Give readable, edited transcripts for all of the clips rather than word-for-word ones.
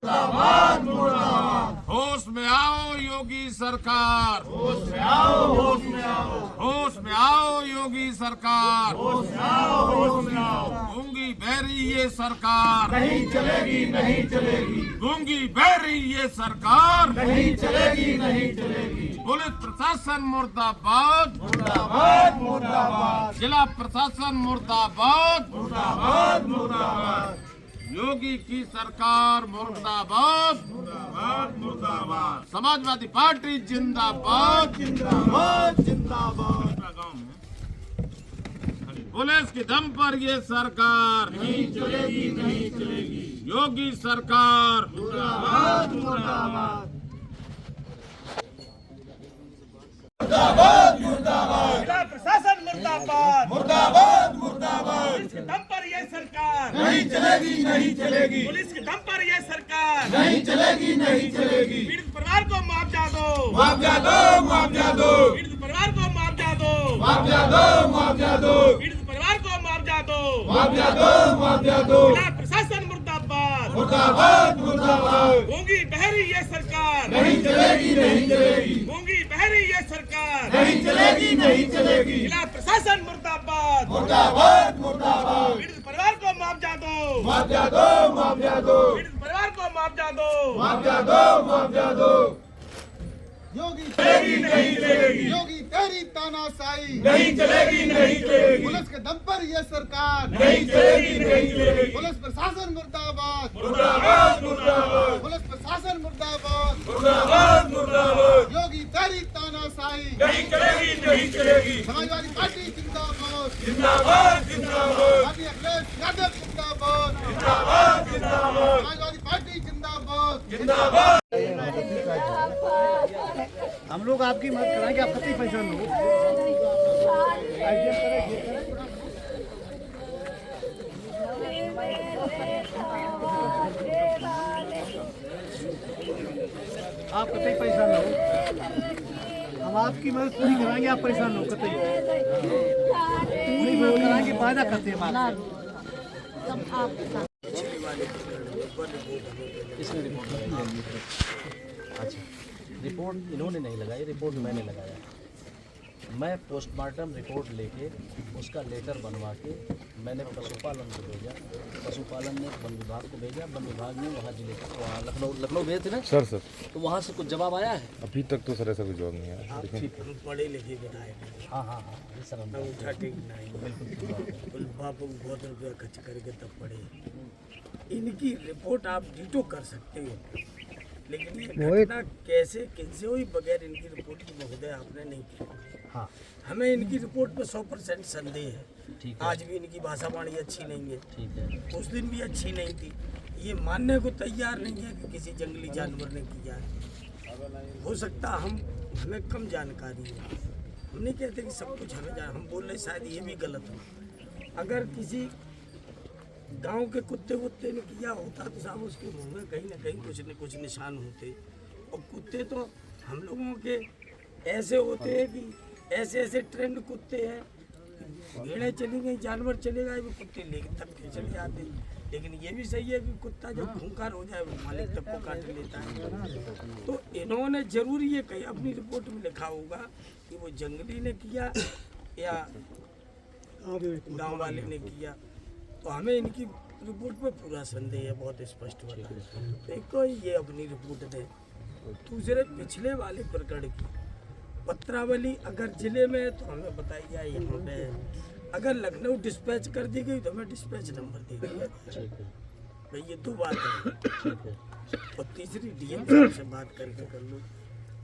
मुर्दाबाद मुर्दाबाद। होश में आओ योगी सरकार, होश में आओ, होश में आओ, होश में आओ योगी सरकार। होश में आओ, होश में आओ। गूंगी बहरी ये सरकार, नहीं चलेगी, नहीं चलेगी, गूंगी बहरी ये सरकार। नहीं चलेगी, नहीं चलेगी। पुलिस प्रशासन मुर्दाबाद, मुर्दाबाद मुर्दाबाद, जिला प्रशासन मुर्दाबाद, मुर्दाबाद मुर्दाबाद, योगी की सरकार मुर्दाबाद, मुर्दाबाद मुर्दाबाद, समाजवादी पार्टी जिंदाबाद। जिंदाबाद जिंदाबाद। पुलिस के दम पर ये सरकार, नहीं चलेगी, नहीं चलेगी, योगी सरकार। मुर्दाबाद मुर्दाबाद, मुर्दाबाद मुर्दाबाद, जिला प्रशासन मुर्दाबाद, मुर्दाबाद मुर्दाबाद। पुलिस के दम पर ये सरकार, नहीं चलेगी, नहीं चलेगी, पुलिस के दम पर ये सरकार। नहीं चलेगी, नहीं चलेगी। पीड़ित परिवार को मुआवजा दो, मुआवजा दो, मुआवजा दो, पीड़ित परिवार को मुआवजा दो, मुआवजा दो, मुआवजा दो, पीड़ित परिवार को मुआवजा दो। मुआवजा दो, मुआवजा दो। जिला प्रशासन मुर्दाबाद, मुर्दाबाद मुर्दाबाद। गूंगी बहरी ये सरकार, नहीं चलेगी, नहीं चलेगी, गूंगी बहरी ये सरकार। नहीं चलेगी, नहीं चलेगी। जिला प्रशासन मुर्दाबाद, मुर्दाबाद मुर्दाबाद। पीड़ित परिवार को मुआवजा दो, मुआवजा दो, मुआवजा दो, पीड़ित परिवार को मुआवजा दो। मुआवजा दो, मुआवजा दो। योगी चलेगी, नहीं चलेगी, योगी तेरी तानाशाही, नहीं चलेगी, नहीं चलेगी, पुलिस के दम पर ये सरकार, नहीं चलेगी, नहीं चलेगी। पुलिस प्रशासन मुर्दाबाद, मुर्दाबाद मुर्दाबाद, पुलिस प्रशासन मुर्दाबाद, मुर्दाबाद मुर्दाबाद। योगी तेरी तानाशाही, नहीं चलेगी, नहीं चलेगी, समाजवादी पार्टी जिंदाबाद, जिंदाबाद जिंदाबाद, पार्टी अखिलेश यादव जिंदाबाद, जिंदाबाद जिंदाबाद, समाजवादी पार्टी जिंदाबाद। जिंदाबाद। हम लोग आपकी मदद कराएंगे, आप कतई पहचान लो। आप कतई परेशान हो, हम आपकी मदद पूरी कराएंगे, आप परेशान हो कतई पूरी मदद कराएंगे, वायदा करते हैं हम अच्छा, रिपोर्ट इन्होंने नहीं लगाई, रिपोर्ट मैंने लगाया। मैं पोस्टमार्टम रिपोर्ट लेके उसका लेटर बनवा के मैंने पशुपालन को भेजा, पशुपालन ने वन विभाग को भेजा, वन विभाग ने वहाँ जिले को वहाँ लखनऊ भेजे थे ना सर। तो वहाँ से कुछ जवाब आया है अभी तक तो सर ऐसा कोई जवाब नहीं आया, लेकिन पढ़े लिखे विधायक, हाँ हाँ हाँ ये सर हम उठा टेक नहीं, बिल्कुल ठीक बात है। कुल बापू को बहुत रुपया खर्च करके तब पढ़े। इनकी रिपोर्ट आप डिटो कर सकते हो, लेकिन ये घटना कैसे किनसे हुई बगैर इनकी रिपोर्ट की महोदय आपने नहीं की। हाँ हमें इनकी रिपोर्ट पे 100% संदेह है। ठीक है, आज भी इनकी भाषा वाणी अच्छी नहीं है, ठीक है, उस दिन भी अच्छी नहीं थी। ये मानने को तैयार नहीं है कि किसी जंगली जानवर ने किया है। हो सकता हमें कम जानकारी है, हम नहीं कहते कि सब कुछ हमें हम बोल रहे शायद ये भी गलत हो। अगर किसी गांव के कुत्ते वुत्ते ने किया होता तो साहब उसके मुंह में कहीं ना कहीं कुछ निशान होते। और कुत्ते तो हम लोगों के ऐसे होते हैं कि ऐसे ऐसे ट्रेंड कुत्ते हैं, भेड़ें चली गई, जानवर चले गए, वो कुत्ते लेके तब के चले जाते। लेकिन ये भी सही है कि कुत्ता जब खूंखार हो जाए वो मालिक तब को काट लेता है। तो इन्होंने जरूर ये कहीं अपनी रिपोर्ट में लिखा होगा कि वो जंगली ने किया या गांव वाले ने किया। तो हमें इनकी रिपोर्ट पे पूरा संदेह है, बहुत स्पष्ट बता। देखो ये अपनी रिपोर्ट दे। दूसरे पिछले वाले प्रकरण की पत्रावली अगर जिले में है तो हमें बताई जाए यहाँ पे है। अगर लखनऊ डिस्पैच कर दी गई तो हमें डिस्पैच नंबर दे दिया। भाई ये दो बात है। और तीसरी डीएम साहब से बात करके कर लो,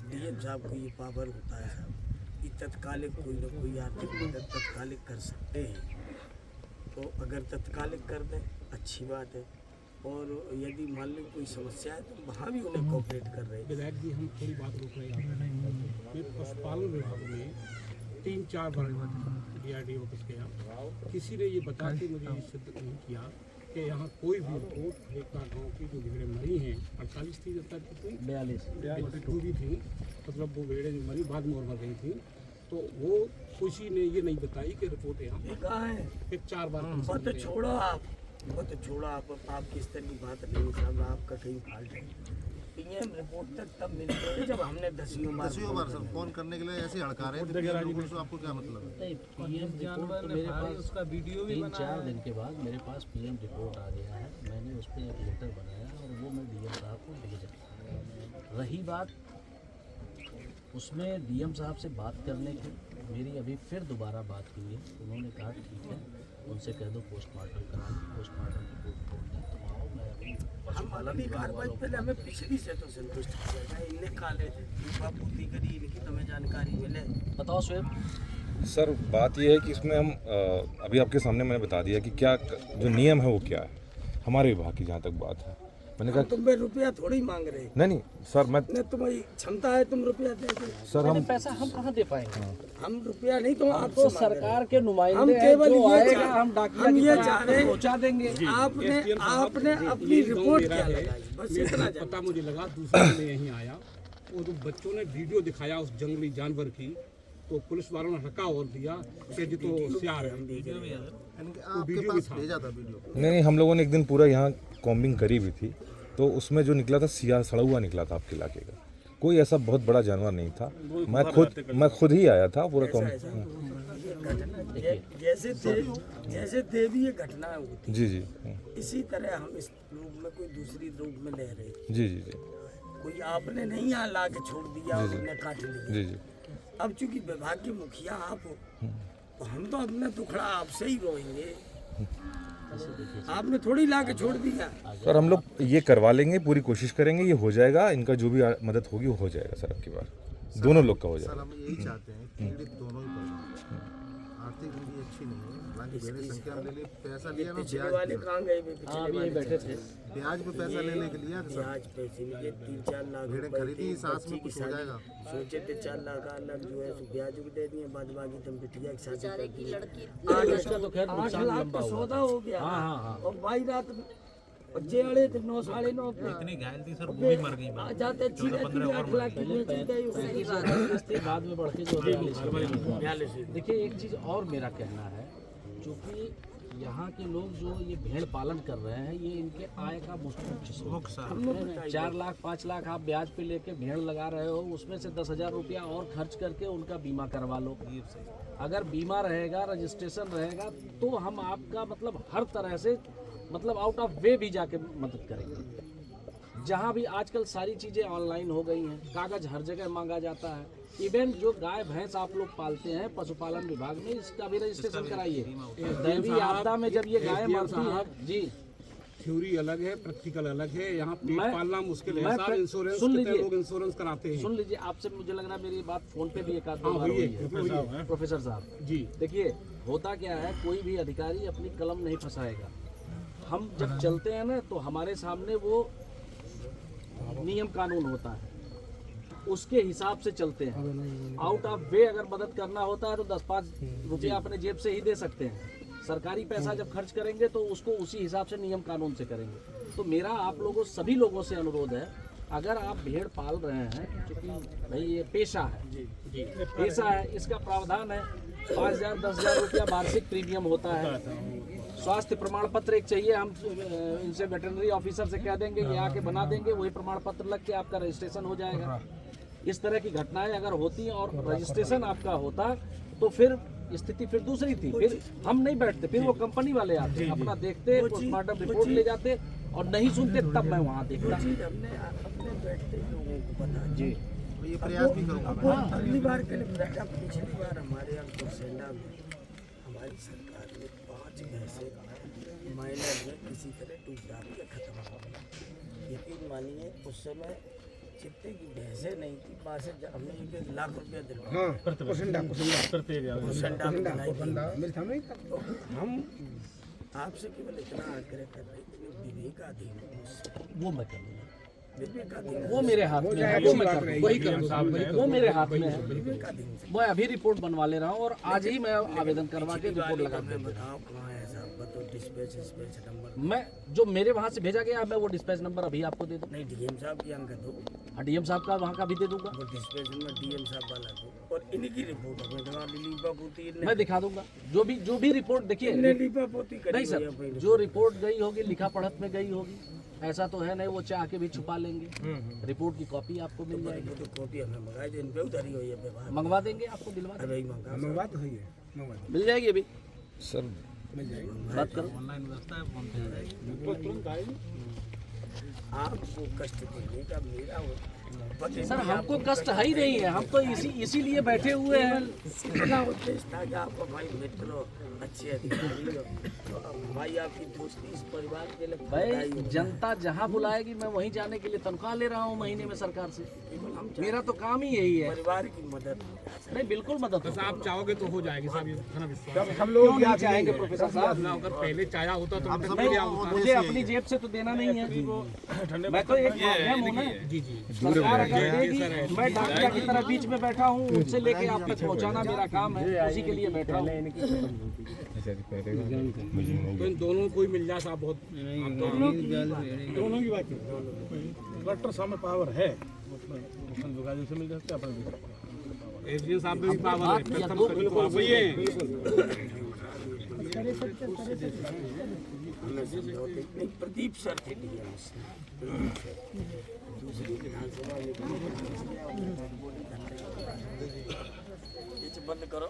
डीएम साहब को ये पावर होता है साहब कि तत्कालिक कोई ना कोई आर्थिक मदद तत्कालिक कर सकते हैं। तो अगर तत्कालिक कर दें अच्छी बात है, और यदि मान लो कोई समस्या है तो वहाँ भी उन्हें कोऑपरेट कर रहे हैं। विधायक जी हम थोड़ी बात रोक रहे हैं। पशुपालन विभाग में 3-4 बार DRD ऑफिस गया, किसी ने ये बता के मुझे ये सिद्ध नहीं किया कि यहाँ कोई भी रिपोर्ट एक बार गाँव की जो भेड़ें मरी हैं 48 थी, जब तक 42 भी थी, मतलब वो भेड़ें जो मरी बाद में और मर गई थी, तो वो किसी ने ये नहीं बताई कि रिपोर्ट यहाँ कहाँ है? एक 4 बार तो छोड़ो आप, वो तो छोड़ा, आप किस तरह की बात नहीं साहब, आपका कहीं फॉल्ट है। पीएम रिपोर्ट तब मिलती है जब हमने दसियों बार सर फोन करने के लिए ऐसे हड़का रहे थे आपको क्या मतलब है? नहीं, पीएम रिपोर्ट तो मेरे पास उसका वीडियो भी 3-4 दिन के बाद मेरे पास पीएम रिपोर्ट आ गया है। मैंने उस पर एक लेटर बनाया और वो मैं डीएम साहब को भेजा। रही बात उसमें डीएम साहब से बात करने की, मेरी अभी फिर दोबारा बात हुई है। उन्होंने कहा ठीक है, उनसे कह दो पोस्टमार्टम करा, पोस्टमार्टम रिपोर्ट खोल दें, तुम आओ, मैं अभी हम अपनी कार्रवाई पहले हमें पिछली से तो संतुष्ट किया है। इनने काले थे पूर्ति करी, इनकी तुम्हें जानकारी मिले। बताओ स्वेब। सर बात यह है कि इसमें हम अभी आपके सामने मैंने बता दिया कि क्या जो नियम है वो क्या है हमारे विभाग की। जहाँ तक बात है, मैंने कहा तुम पे रुपया थोड़ी मांग रहे, नहीं सर, मैं तुम्हारी क्षमता है, तुम रुपया दे दो। सर हम पैसा हम कहाँ दे पाएंगे? हम रुपया नहीं, तुम तो सरकार के हम नुमाइंदे हैं, केवल जो ये आएगा चाह- हम डाकिया हम की ये तरह चाह रहे हैं, पहुंचा देंगे। आपने अपनी रिपोर्ट क्या लगाई, बस इतना जान। पता मुझे लगा दूसरे दिन मैं यहीं आया, वो तो बच्चों ने वीडियो दिखाया उस जंगली जानवर की, तो पुलिस वालों ने हका और दिया कि जी तो सियार है। आपके पास भेजा था वीडियो? नहीं, हम लोगों ने एक दिन पूरा यहाँ कॉम्बिंग करी भी थी, तो उसमें जो निकला था सियार सड़ा हुआ निकला था आपके इलाके का। कोई ऐसा बहुत बड़ा जानवर नहीं था। मैं खुद ही आया था पूरा जैसे देवी ये घटना होती, जी जी इसी तरह हम इस रूप में कोई दूसरी रूप में ले रहे। जी जी जी कोई आपने नहीं यहाँ ला के छोड़ दिया और उन्हें काट लिया। जी जी अब चूंकि विभाग के मुखिया आप हो, तो हम तो अपना टुकड़ा आपसे ही रोएंगे। आपने थोड़ी ला के छोड़ दिया। सर, हम लोग ये करवा लेंगे, पूरी कोशिश करेंगे, ये हो जाएगा। इनका जो भी मदद होगी वो हो जाएगा सर, अब की बार दोनों लोग का हो जाएगा। सर हम यही चाहते हैं कि पीड़ित दोनों ही परेशान हैं। आर्थिक स्थिति अच्छी नहीं है, हालांकि बड़ी संख्या में ले लिए पैसा लिया ना, पिछले वाले कहाँ गए? हाँ, अभी यहीं बैठे थे। ब्याज पे पैसा लेने के लिए सर आज पैसे लिए 3-4 लाख भेड़ें रुपए खरीदी, थे, सास में बच्ची की कुछ हो शादी। जाएगा। सोचे थे 4 लाख जो है सो ब्याज भी दे दिए, बाद बाकी तुम बिटिया की शादी कर दी। इसका तो खैर 8 नुकसान लाख लंबा का हुआ सौदा था। हो गया। हाँ, हाँ, हाँ। और बाई रात बच्चे अड़े थे 9 साढ़े 9 पे। इतनी घायल थी सर, वो भी मर गई। आ जाते अच्छी रहती है, 8 लाख की बेची गई। बाद में बढ़ के जो 42 देखिए, एक चीज़ और मेरा कहना है, क्योंकि यहाँ के लोग जो ये भेड़ पालन कर रहे हैं, ये इनके आय का मुख्य स्रोत है। 4 लाख 5 लाख आप ब्याज पे लेके भेड़ लगा रहे हो, उसमें से 10,000 रुपया और खर्च करके उनका बीमा करवा लो। अगर बीमा रहेगा, रजिस्ट्रेशन रहेगा, तो हम आपका मतलब हर तरह से मतलब आउट ऑफ वे भी जाके मदद करेंगे। जहाँ भी आजकल सारी चीज़ें ऑनलाइन हो गई हैं, कागज़ हर जगह मांगा जाता है। इवन जो गाय भैंस आप लोग पालते हैं, पशुपालन विभाग में इसका भी रजिस्ट्रेशन कराइए। दैवीय आपदा में जब ये गाय मरती है जी, थ्योरी अलग है, प्रैक्टिकल अलग है। यहाँ पेट पालना मुश्किल है सर। इंश्योरेंस सुन कितने लीजिए, लोग इंश्योरेंस कराते हैं। सुन लीजिए, आपसे मुझे लग रहा है मेरी बात फोन पे भी एक आध बार हुई हुई है। है प्रोफेसर साहब जी देखिए, होता क्या है, कोई भी अधिकारी अपनी कलम नहीं फंसाएगा। हम जब चलते हैं ना, तो हमारे सामने वो नियम कानून होता है, उसके हिसाब से चलते हैं। आउट ऑफ वे अगर मदद करना होता है तो 10-5 रुपया अपने जेब से ही दे सकते हैं। सरकारी पैसा जब खर्च करेंगे तो उसको उसी हिसाब से नियम कानून से करेंगे। तो मेरा आप लोगों सभी लोगों से अनुरोध है, अगर आप भेड़ पाल रहे हैं, क्योंकि भाई ये पेशा है, पेशा है, इसका प्रावधान है 5,000 10,000 रुपया वार्षिक प्रीमियम होता है। स्वास्थ्य प्रमाण पत्र एक चाहिए, हम इनसे वेटरनरी ऑफिसर से कह देंगे, ये आके बना देंगे, वही प्रमाण पत्र लग के आपका रजिस्ट्रेशन हो जाएगा। इस तरह की घटनाएं अगर होती और रजिस्ट्रेशन आपका होता तो फिर स्थिति फिर दूसरी थी। फिर हम नहीं बैठते, फिर वो कंपनी वाले आते, अपना देखते, पोस्टमार्टम रिपोर्ट ले जाते, और नहीं सुनते तब मैं वहाँ देखता। हमने अपने बैठते लोगों को बता जी, ये प्रयास भी करूँगा। अगली बार के लिए बैठा। पिछली बार हमारे यहाँ कुरसेंडा में हमारी सरकार ने 5 भैंसे माइनर में किसी तरह डूब डाल के खत्म हो गई। यकीन मानिए उस समय जितने की भैंसे नहीं थी, 62 हमने 1 लाख रुपया दिलवाया। हम आपसे केवल इतना आग्रह कर रहे हैं, विवेकाधीन हो उससे। वो मैं कर लूँगा, विवेकाधीन वो मेरे हाथ में है, वो मैं कर लूँगा, वो मेरे हाथ में है। मैं अभी रिपोर्ट बनवा ले रहा हूँ और आज ही मैं आवेदन करवा के रिपोर्ट लगा मैं बताओ कहाँ है साहब, बताओ डिस्पैच नंबर मैं जो मेरे वहाँ से भेजा गया मैं वो डिस्पैच नंबर अभी आपको दे दूँ। नहीं, डीएम साहब की अंक दो, हाँ डीएम साहब का वहाँ का भी दे दूंगा। वो डिस्पैच नंबर डीएम साहब वाला दो, और इनकी रिपोर्ट हमें दिखा लीपा पोती मैं दिखा दूंगा जो भी रिपोर्ट देखिए। लीपा पोती नहीं सर, जो रिपोर्ट गई होगी लिखा पढ़त में गई होगी, ऐसा तो है नहीं वो चाह के भी छुपा लेंगे। रिपोर्ट की कॉपी आपको मिल जाएगी। तो कॉपी हमें मंगाई दे, इन पे उधारी हुई है व्यवहार, मंगवा देंगे, आपको दिलवा देंगे। अभी मंगा तो है मिल जाएगी अभी, सर बात करो। ऑनलाइन व्यवस्था है, फोन पे आ जाएगी। आपको कष्ट देने का मेरा वो सर हमको कष्ट है ही नहीं है, हम तो इसीलिए बैठे हुए हैं। इतना उद्देश्य था कि आप हमारे मित्र हो, अच्छे अधिकारी हो, तो अब हमारी आपकी दोस्ती इस परिवार के लिए भाई जनता जहाँ बुलाएगी मैं वहीं जाने के लिए तनख्वाह ले रहा हूँ महीने में सरकार से। मेरा तो काम ही यही है। परिवार की मदद। नहीं बिल्कुल मदद हो। आप चाहोगे तो हो जाएगी साहब, ये खाना विश्वास। हम लोग क्या चाहेंगे प्रोफेसर साहब? ना अगर पहले चाया होता तो मुझे अपनी जेब से तो देना नहीं है, मैं तो एक माध्यम हूँ ना। जी जी सरकार अगर देगी, मैं डाकिया की तरह बीच में बैठा हूँ, उनसे लेके आप तक पहुँचाना मेरा काम है, उसी के लिए बैठा हूँ। तो इन दोनों को ही मिल जाए साहब, बहुत दोनों की बात है। कलेक्टर साहब में पावर है, से मिल जाते हैं। एसडीओ साहब में भी पावर है। प्रदीप सर थे दूसरी विधानसभा में बंद करो।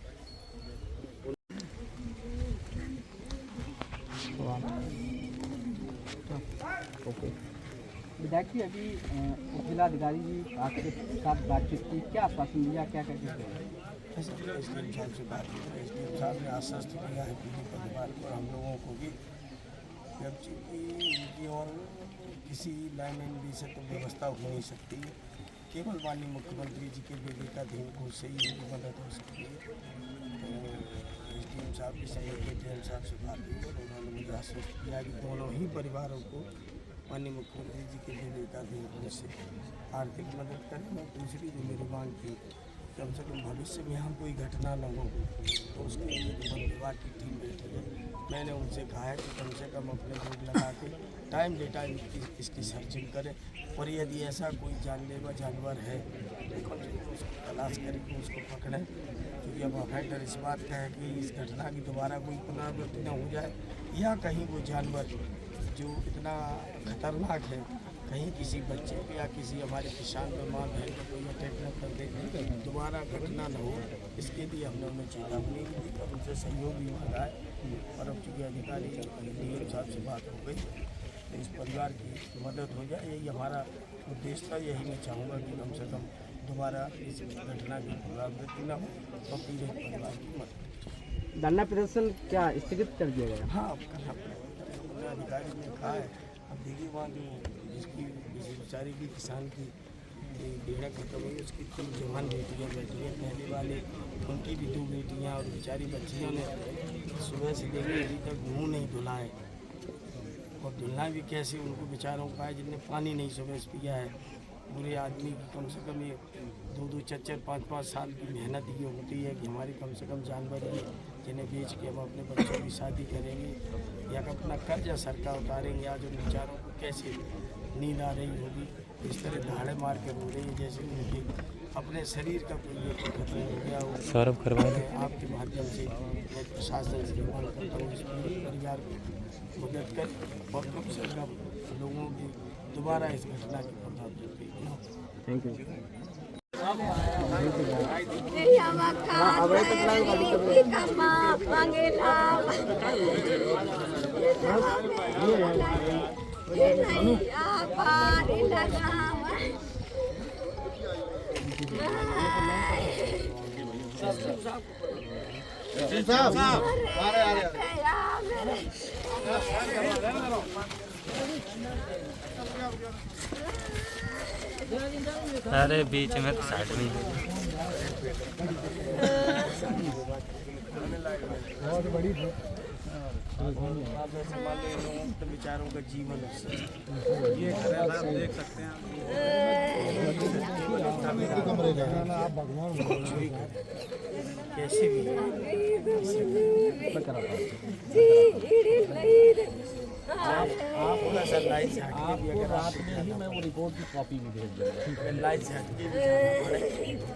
विधायक जी, अभी जिलाधिकारी जी आपके साथ बातचीत की, क्या आश्वासन दिया, क्या कहते हैं? एसडीएम साहब से बात की, एसडीएम साहब ने आश्वस्त किया है पीड़ित परिवार को, हम लोगों को भी, जब चूँकि और किसी लाइन से तो व्यवस्था हो नहीं सकती है, केवल माननीय मुख्यमंत्री जी के विवेकाधीन को से ही मदद हो सकती है। तो एसडीएम साहब के समय के डीएम साहब से बात हुई और उन्होंने मुझे आश्वस्त किया कि दोनों ही परिवारों को माननीय मुख्यमंत्री जी के विवेकाधीन से आर्थिक मदद करें। और दूसरी जो मेरी मांग थी, कम से कम भविष्य में यहाँ कोई घटना न हो, तो उसके लिए जो वन विभाग की टीम बैठी है, मैंने उनसे कहा है कि कम से कम अपने लोग लगा के टाइम डे टाइम इसकी सर्चिंग करें, और यदि ऐसा कोई जानलेवा जानवर है तो कम से कम उसको तलाश करके उसको पकड़ें। क्योंकि अब ऑफेंडर इस बात का है कि इस घटना की दोबारा कोई पुनरावृत्ति न हो जाए, या कहीं वो जानवर जो इतना खतरनाक है कहीं किसी बच्चे पे या किसी हमारे किसान पे माँ बहन को कोई अटैक न कर दे, दोबारा घटना न हो, इसके लिए हमने उन्हें चेतावनी दी और उनसे सहयोग भी मांगा है। और अब चूँकि अधिकारी डीएम साहब से बात हो गई, तो इस परिवार की मदद हो जाए, यही हमारा उद्देश्य था। यही मैं चाहूँगा कि कम से कम दोबारा इस घटना की पुनरावृत्ति न हो और पीड़ित परिवार की मदद। धरना प्रदर्शन क्या स्थगित कर दिया गया? हाँ, अब करना पड़ेगा। अधिकारी ने कहा है, अब देखिए वहाँ जो जिसकी बेचारी की किसान की बेड़ा खत्म हुई, उसकी 3 जवान बेटियाँ बैठी हैं, पहले वाले उनकी भी 2 बेटियाँ, और बेचारी बच्चियों ने सुबह से लेकर अभी तक मुँह नहीं धुला है, और धुलना भी कैसे उनको बेचारों का है जिनने पानी नहीं सुबह से पिया है। बुरे आदमी की कम से कम ये 2-2, 4-4, 5-5 साल की मेहनत ये होती है कि हमारी कम से कम जानवर ये जिन्हें बेच के हम अपने बच्चों की शादी करेंगे या अपना कर्जा सरकार उतारेंगे, आज उन बेचारों को कैसे नींद आ रही होगी, इस तरह दहाड़े मार के रो रही है जैसे उनके अपने शरीर का कोई ये खत्म हो गया हो। सौरभ करवाएं आपके माध्यम से मैं प्रशासन से मांग करता हूँ, इस पूरे परिवार को मदद कर और कम से कम लोगों की दोबारा इस घटना की पुनरावृत्ति। Thank you. अरे बीच में तो साइड में विचारों का जीवन ये देख सकते हैं बेटा मेरा कैसे भी थोड़ा सा लाइट से हटके भी आपको अगर रात में ही मैं वो रिपोर्ट की कॉपी भी भेज दूँगा। लाइट से हटके भी जाना पड़े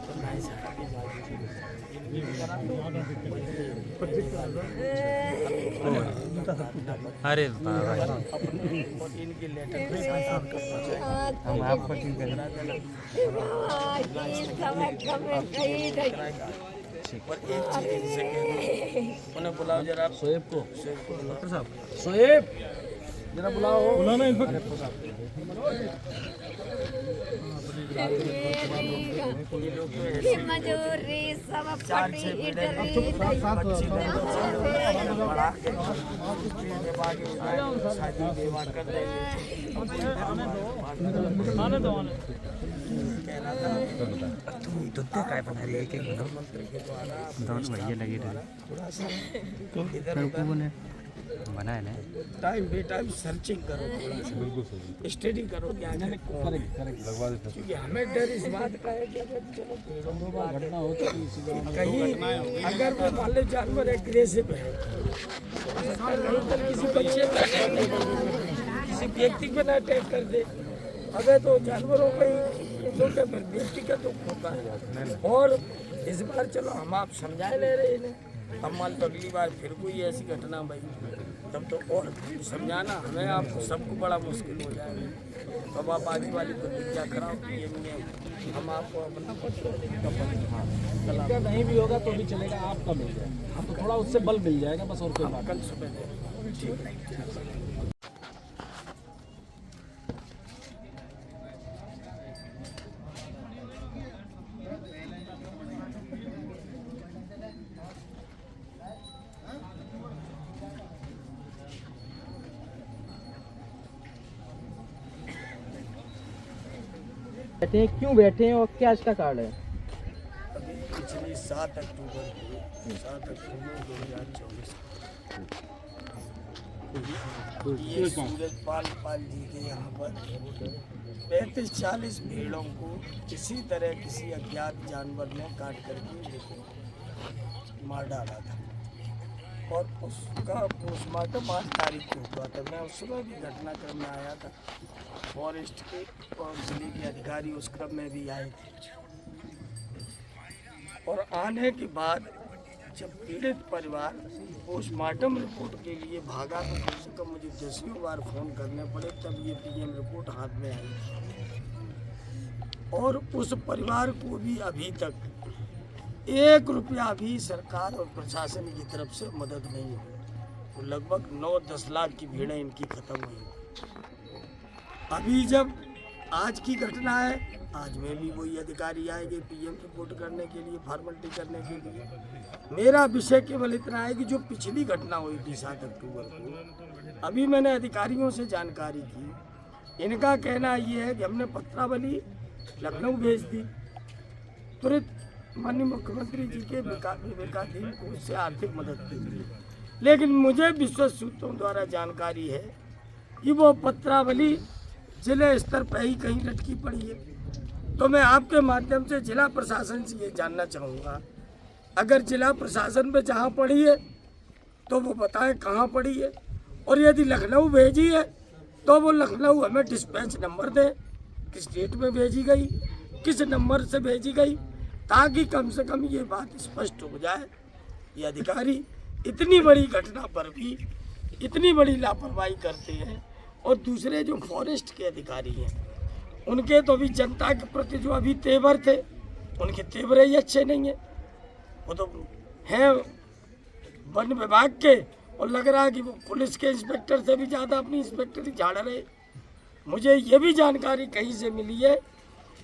तो लाइट से हटके अरे और इनके लेटर के साथ आपका पहुँचाएगा हम आपको ठीक करें। और एक चीज़ इनसे कह दो, उन्हें बुलाओ जरा शोएब को डॉक्टर साहब शोएब जरा बुलाओ। बुलाना मजूरी सब चार छः बेटे बच्चे बढ़ा के शादी विवाह कर काय बना रही है कि प्रधानमंत्री के द्वारा दोनों भैया लगे रहे थोड़ा सा इधर उधर बना है ना टाइम बे टाइम सर्चिंग करो, थोड़ा सा स्टडी करो कि आखिर कौन है। क्योंकि हमें डर इस बात का है कि अगर चलो पेड़ों में घटना हो चुकी है। कहीं अगर वो मान लो जानवर एग्रेसिव है, किसी बच्चे पे किसी व्यक्ति पे ना अटैक कर दे, अगर तो जानवरों पे तो व्यक्ति का दुख होता है। और इस बार चलो हम आप समझा ले रहे हैं, हम मान लो अगली बार फिर कोई ऐसी घटना भाई तब तो और समझाना हमें आपको सबको बड़ा मुश्किल हो जाएगा। तब आप आगे वाली प्रतिज्ञा कराओ कि ये नहीं है, हम आपको अपना इनका नहीं भी होगा तो भी चलेगा, आपका मिल जाएगा, आपको थोड़ा उससे बल मिल जाएगा बस, और कोई बात कल सुबह दे ठीक है। बैठे हैं, क्यों बैठे हैं और क्या इसका कारण है? अभी पिछली 7 अक्टूबर 2024 ये सूरजपाल जी के यहाँ पर 35-40 भेड़ों को किसी तरह किसी अज्ञात जानवर ने काट करके देखो मार डाला था, और उसका पोस्टमार्टम 8 तारीख को हुआ था। मैं उस समय भी घटनाक्रम में आया था, फॉरेस्ट के और जिले के अधिकारी उस क्रम में भी आए थे। और आने के बाद जब पीड़ित परिवार पोस्टमार्टम रिपोर्ट के लिए भागा तो कम से कम मुझे 10 बार फ़ोन करने पड़े, तब ये पीएम रिपोर्ट हाथ में आई। और उस परिवार को भी अभी तक 1 रुपया भी सरकार और प्रशासन की तरफ से मदद नहीं हुई। तो लगभग 9-10 लाख की भीड़ें इनकी खत्म हुई। अभी जब आज की घटना है, आज में भी वही अधिकारी आएंगे पीएम रिपोर्ट करने के लिए, फॉर्मेलिटी करने के लिए। मेरा विषय केवल इतना है कि जो पिछली घटना हुई थी 7 अक्टूबर को, अभी मैंने अधिकारियों से जानकारी की, इनका कहना ये है कि हमने पत्रावली लखनऊ भेज दी, तुरंत माननीय मुख्यमंत्री जी के विवेकाधीन को उससे आर्थिक मदद की मिली। लेकिन मुझे विश्वस्त सूत्रों द्वारा जानकारी है कि वो पत्रावली जिले स्तर पर ही कहीं लटकी पड़ी है। तो मैं आपके माध्यम से जिला प्रशासन से ये जानना चाहूँगा, अगर जिला प्रशासन में जहाँ पड़ी है तो वो बताएं कहाँ पड़ी है, और यदि लखनऊ भेजी है तो वो लखनऊ हमें डिस्पैच नंबर दें, किस डेट में भेजी गई, किस नंबर से भेजी गई, ताकि कम से कम ये बात स्पष्ट हो जाए। ये अधिकारी इतनी बड़ी घटना पर भी इतनी बड़ी लापरवाही करते हैं, और दूसरे जो फॉरेस्ट के अधिकारी हैं उनके तो अभी जनता के प्रति जो अभी तेवर थे, उनके तेवर ही अच्छे नहीं हैं। वो तो हैं वन विभाग के, और लग रहा है कि वो पुलिस के इंस्पेक्टर से भी ज़्यादा अपनी इंस्पेक्टरी झाड़ रहे। मुझे ये भी जानकारी कहीं से मिली है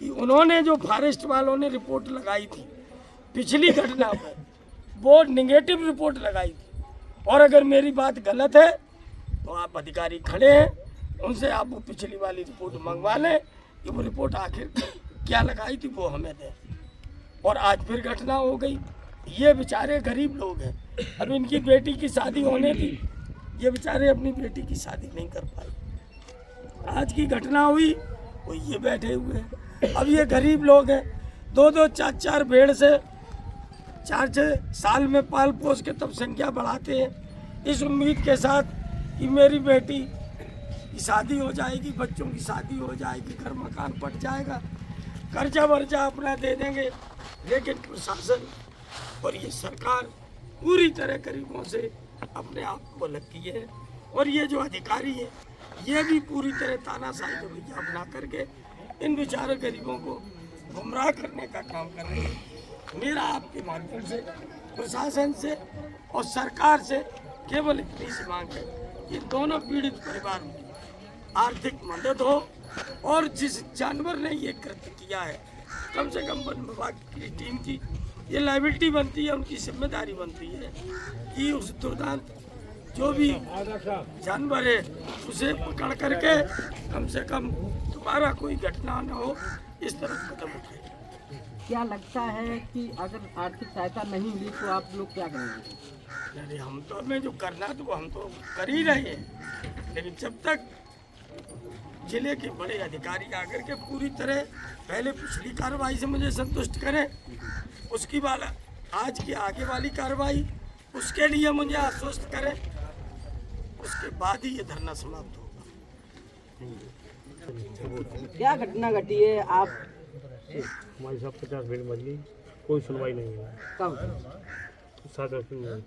कि उन्होंने जो फॉरेस्ट वालों ने रिपोर्ट लगाई थी पिछली घटना पर, वो निगेटिव रिपोर्ट लगाई थी। और अगर मेरी बात गलत है तो आप अधिकारी खड़े हैं, उनसे आप वो पिछली वाली रिपोर्ट मंगवा लें कि वो रिपोर्ट आखिर क्या लगाई थी वो हमें दें। और आज फिर घटना हो गई। ये बेचारे गरीब लोग हैं, अब इनकी बेटी की शादी होने थी, ये बेचारे अपनी बेटी की शादी नहीं कर पाए। आज की घटना हुई वो ये बैठे हुए हैं। अब ये गरीब लोग हैं, 2-2 4-4 भेड़ से 4-6 साल में पाल पोस के तब संख्या बढ़ाते हैं, इस उम्मीद के साथ कि मेरी बेटी की शादी हो जाएगी, बच्चों की शादी हो जाएगी, घर मकान पट जाएगा, कर्जा वर्जा अपना दे देंगे। लेकिन प्रशासन और ये सरकार पूरी तरह गरीबों से अपने आप को अलग किए है, और ये जो अधिकारी है ये भी पूरी तरह तानाशाही का भैया अपना करके इन बेचारे गरीबों को गुमराह करने का काम कर रहे हैं। मेरा आपके माध्यम से प्रशासन से और सरकार से केवल इतनी सी मांग है कि दोनों पीड़ित परिवार में आर्थिक मदद हो, और जिस जानवर ने ये कृत्य किया है कम से कम वन विभाग की टीम की ये लायबिलिटी बनती है, उनकी जिम्मेदारी बनती है कि उस दुर्दांत जो भी जानवर है उसे पकड़ करके कम से कम दोबारा कोई घटना न हो, इस तरह कदम उठाए। क्या लगता है कि अगर आर्थिक सहायता नहीं मिली तो आप लोग क्या करेंगे? अरे हम तो हमें जो करना है तो हम तो कर ही रहे हैं, लेकिन जब तक जिले के बड़े अधिकारी आकर के पूरी तरह पहले पिछली कार्रवाई से मुझे संतुष्ट करें, उसकी बाद आज की आगे वाली कार्रवाई उसके लिए मुझे आश्वस्त करें, उसके बाद ही ये धरना समाप्त होगा। क्या घटना घटी है? आप हमारी सब 50 भेड़ मर गई, कोई सुनवाई नहीं है। कब? 7 अप्रैल में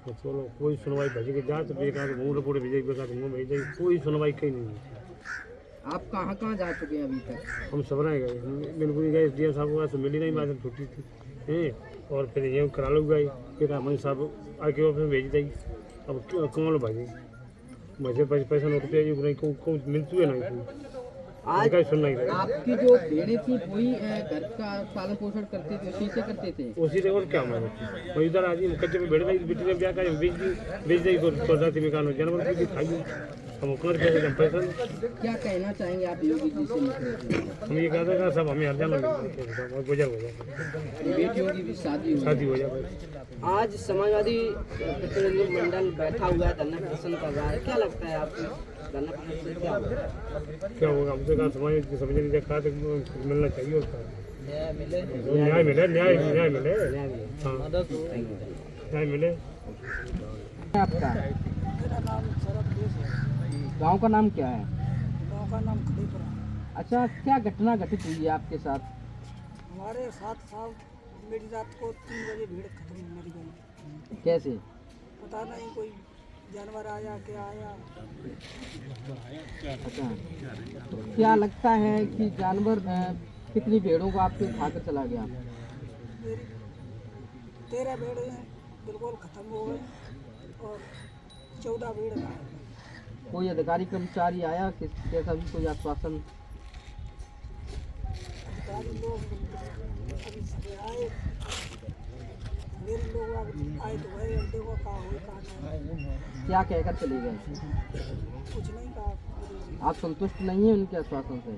तो चलो कोई सुनवाई भेजेगी, जाँच बेकार मुँह रिपोर्ट भेजेगी, बेकार मुँह भेजेगी, कोई सुनवाई कहीं नहीं है। आप कहाँ कहाँ जा चुके हैं अभी तक? हम सबरा गए, बिल्कुल गए, एसडीएम साहब को मिली नहीं, बात छुट्टी थी हैं, और फिर ये करा लो गई, फिर हमारे साहब आके ऑफिस में भेज दी। अब क्यों कौन भाई मुझे पैसा नोट पे नहीं को मिलती है नहीं, आज सुन नहीं रहे। आपकी जो भेड़ें थी वही घर का पालन पोषण करते थे, उसी से करते थे? उसी से, और क्या हमारे मैं इधर आज कच्चे पे भेड़ बेटी ने क्या कहा बेच दी तो जाती में कानून जानवर की खाई हम पैसा। क्या कहना चाहेंगे आप योगी जी से? हम ये कहते हैं सब हमें हर जाना गुजर हो जाए, बेटियों की भी शादी हो जाए। आज समाजवादी प्रतिनिधि मंडल बैठा हुआ है, धरना प्रदर्शन कर रहा है, क्या लगता है आपको? धरना प्रदर्शन क्या होगा? हमसे कहा समाज की समझ नहीं देखा तो मिलना चाहिए उसका न्याय मिले, न्याय मिले, हाँ न्याय मिले। आपका गांव का नाम क्या है? गाँव का नाम खलीपुरा। अच्छा, क्या घटना घटित हुई है आपके साथ? हमारे साथ साहब मेरी रात को 3 बजे भीड़ खत्म मर गई। कैसे? पता नहीं कोई जानवर आया क्या आया। अच्छा, क्या लगता है कि जानवर कितनी भेड़ों को आपके खाकर चला गया? मेरी 13 भेड़ हैं, बिल्कुल खत्म हो गए, और 14 भेड़ हैं। कोई अधिकारी कर्मचारी आया कैसा भी कोई आश्वासन? अधिकारी लोग अभी सभी आए, मेरे लोग आए तो गए, देखो कहाँ हुई कहाँ नहीं। क्या कहकर चले गए? कुछ नहीं कहा। आप संतुष्ट नहीं हैं उनके आश्वासन से?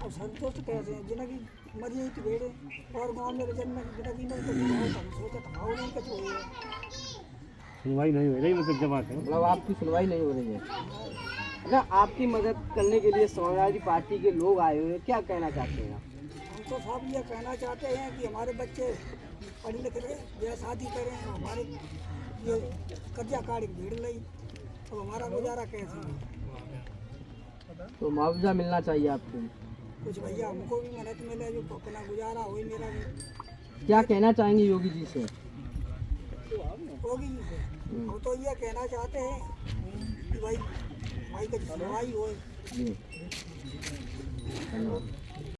अब संतुष्ट कैसे हैं? जिनकी मरी हुई तो भेड़े और गाँव में जन्म जिनकी नहीं तो हम सोचा था भाव नहीं कुछ हुई है, सुनवाई नहीं हो रही, मतलब जमात है, मतलब आपकी सुनवाई नहीं हो रही है। अच्छा, आपकी मदद करने के लिए समाजवादी पार्टी के लोग आए हुए हैं, क्या कहना चाहते हैं? हम तो साहब ये कहना चाहते हैं कि हमारे बच्चे पढ़ लिख रहे, या शादी करें, हमारे ये कर्जा काट भीड़ ली, तो हमारा गुजारा कैसे? तो मुआवजा मिलना चाहिए आपको। कुछ भैया हमको भी मदद मिले जो अपना गुजारा हो। मेरा भी क्या कहना चाहेंगे योगी जी से? होगी हम तो ये कहना चाहते हैं कि भाई की सुनवाई हो। जी, धन्यवाद।